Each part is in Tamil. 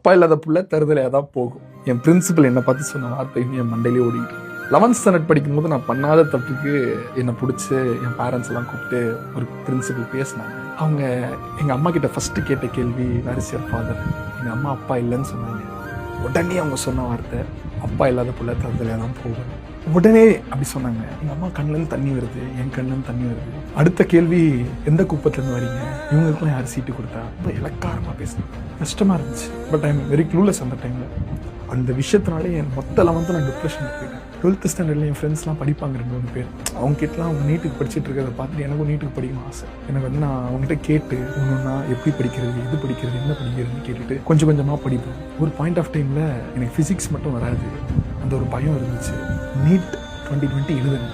அப்பா இல்லாத புள்ள தருதலையாக தான் போகும். என் பிரின்சிபல் என்னை பார்த்து சொன்ன வார்த்தை இன்னும் என் மண்டையிலே ஓடிக்கிட்டு. 11th ஸ்டாண்டர்ட் படிக்கும்போது நான் பண்ணாத தப்புக்கு என்னை பிடிச்சி என் பேரண்ட்ஸ் எல்லாம் கூப்பிட்டு ஒரு பிரின்சிபல் பேசினாங்க. அவங்க எங்கள் அம்மா கிட்ட ஃபஸ்ட்டு கேட்ட கேள்வி வேர் இஸ் யுவர் ஃபாதர். எங்கள் அம்மா அப்பா இல்லைன்னு சொன்னாங்க. உடனே அவங்க சொன்ன வார்த்தை அப்பா இல்லாத புள்ள தருதலையாக தான் போகும். உடனே அப்படி சொன்னாங்க. எங்கள் அம்மா கண்ணுலேருந்து தண்ணி வருது, என் கண்ணுலேருந்து தண்ணி வருது. அடுத்த கேள்வி எந்த குப்பத்துலேருந்து வரீங்க, இவங்களுக்குலாம் யார் சீட்டு கொடுத்தா. ரொம்ப இலக்காரமாக பேசினேன். கஷ்டமாக இருந்துச்சு. But I am very clueless அந்த டைமில். அந்த விஷயத்தினாலே என் மொத்த 11th நான் டிப்ரெஷனுக்கு போயிட்டேன். 12th ஸ்டாண்டர்டில் என் ஃப்ரெண்ட்ஸ்லாம் படிப்பாங்க 2-3 பேர். அவங்க கிட்டலாம் அவங்க நீட்டுக்கு படிச்சுட்டு இருக்கிறத பார்த்துட்டு எனக்கும் நீட்டுக்கு படிக்கணும் ஆசை. எனக்கு வந்து நான் அவங்ககிட்ட கேட்டு ஒன்றுன்னா எப்படி படிக்கிறது, எது படிக்கிறது, என்ன படிக்கிறதுன்னு கேட்டுட்டு கொஞ்சம் கொஞ்சமாக படிப்பேன். ஒரு பாயிண்ட் ஆஃப் டைமில் எனக்கு ஃபிசிக்ஸ் மட்டும் வராது, அந்த ஒரு பயம் இருந்துச்சு. நீட் 2020 எழுதுனேன்.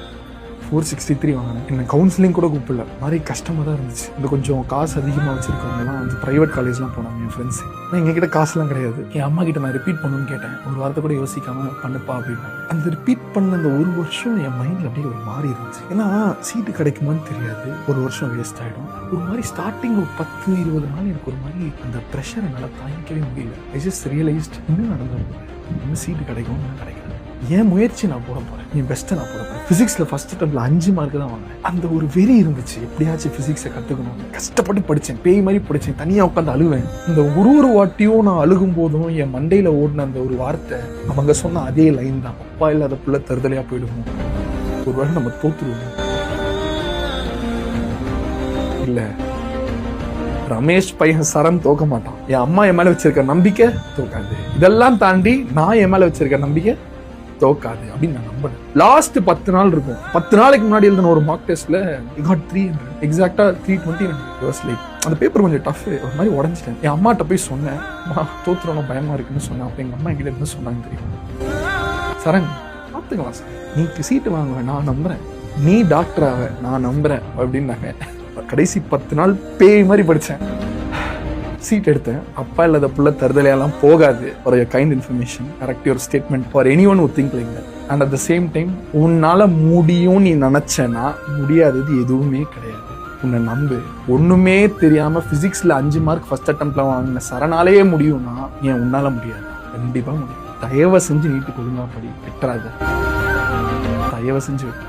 463 வாங்கினேன். என்ன கவுன்சிலிங் கூட கூப்பிடல. மாதிரி கஷ்டமாக தான் இருந்துச்சு. இந்த கொஞ்சம் காசு அதிகமாக வச்சுருக்கவங்கலாம் வந்து ப்ரைவேட் காலேஜ்லாம் போனாங்க என் ஃப்ரெண்ட்ஸு. நான் எங்ககிட்ட காசுலாம் கிடையாது. என் அம்மா கிட்ட நான் ரிப்பீட் பண்ணணும்னு கேட்டேன். ஒரு வாரத்தை கூட யோசிக்காமல் பண்ணுப்பா அப்படின்னு. அந்த ரிப்பீட் பண்ண அந்த ஒரு வருஷம் என் மைண்டில் அப்படியே ஒரு மாறி இருந்துச்சு. ஏன்னா சீட்டு கிடைக்குமான்னு தெரியாது, ஒரு வருஷம் வேஸ்ட் ஆகிடும். ஒரு மாதிரி ஸ்டார்டிங் ஒரு 10-20 நாள் எனக்கு ஒரு மாதிரி அந்த ப்ரெஷர் என்னால் தாங்கிக்கவே முடியல. ஐ ஜஸ்ட் ரியலைஸ்ட் இன்னும் நடந்து இன்னும் சீட்டு கிடைக்கும், இன்னும் கிடைக்காது. என் முயற்சி நான் போட போகிறேன், என் பெஸ்ட்டை நான் போட போகிறேன். ஃபிசிக்ஸில் ஃபஸ்ட் அட்டெம்ப்டில் 5 மார்க் தான் வாங்கினேன். அந்த ஒரு வெறி இருந்துச்சு, எப்படியாச்சும் ஃபிசிக்ஸை கற்றுக்கணும். கஷ்டப்பட்டு படித்தேன், பேய் மாதிரி படித்தேன், தனியாக உட்காந்து அழுவேன். இந்த ஒரு வாட்டியும் நான் அழுகும் போதும் என் மண்டையில் ஓடின அந்த ஒரு வார்த்தை, அவங்க சொன்ன அதே லைன் தான். அப்பா இல்லாத புள்ள தருதலையாக போயிடுவோம், ஒரு வேளை நம்ம தோற்றுருவோம். இல்லை, ரமேஷ் பையன் சரண் தோக்க மாட்டான். என் அம்மா என் மேலே வச்சிருக்க நம்பிக்கை தோக்காது. இதெல்லாம் தாண்டி நான் என் மேலே வச்சிருக்க நம்பிக்கை தோக்காது அப்படின்னு நான் நம்புறேன். லாஸ்ட் 10 நாள் இருக்கும். 10 நாளைக்கு முன்னாடி எழுதின ஒரு மார்க் டெஸ்ட்ல got 300, எக்ஸாக்டா 320. அந்த பேப்பர் கொஞ்சம் டஃப், ஒரு மாதிரி உடஞ்சிட்டேன். என் அம்மாட்ட போய் சொன்னேன், தோத்துறோம் பயமா இருக்குன்னு சொன்னேன். அப்ப எங்க அம்மா எங்கிட்ட என்ன சொன்னாங்க தெரியும்? சரண் பார்த்துக்கலாம் சார், நீ சீட்டு வாங்குவேன் நான் நம்புறேன், நீ டாக்டர் ஆவ நான் நம்புறேன் அப்படின்னாங்க. கடைசி 10 நாள் பேய் மாதிரி படித்தேன். சீட் எடுத்தேன். அப்பா இல்லாத புள்ள தருதலையெல்லாம் போகாது. ஒரு kind information, correct your statement for anyone who think like that. And at the same time உன்னால முடியும் நீ நினைச்சேன்னா முடியாதது எதுவுமே கிடையாது. உன்னை நம்பு. ஒண்ணுமே தெரியாம பிசிக்ஸ்ல 5 மார்க் ஃபர்ஸ்ட் அட்டெம்ப்ட்ல வாங்கின சரணாலேயே முடியும்னா ஏன் உன்னால முடியாது? கண்டிப்பா முடியும். தயவு செஞ்சு நீட்டுக்கு ஒழுங்கா படி, விட்டுறாத. தயவு செஞ்சு விட்டு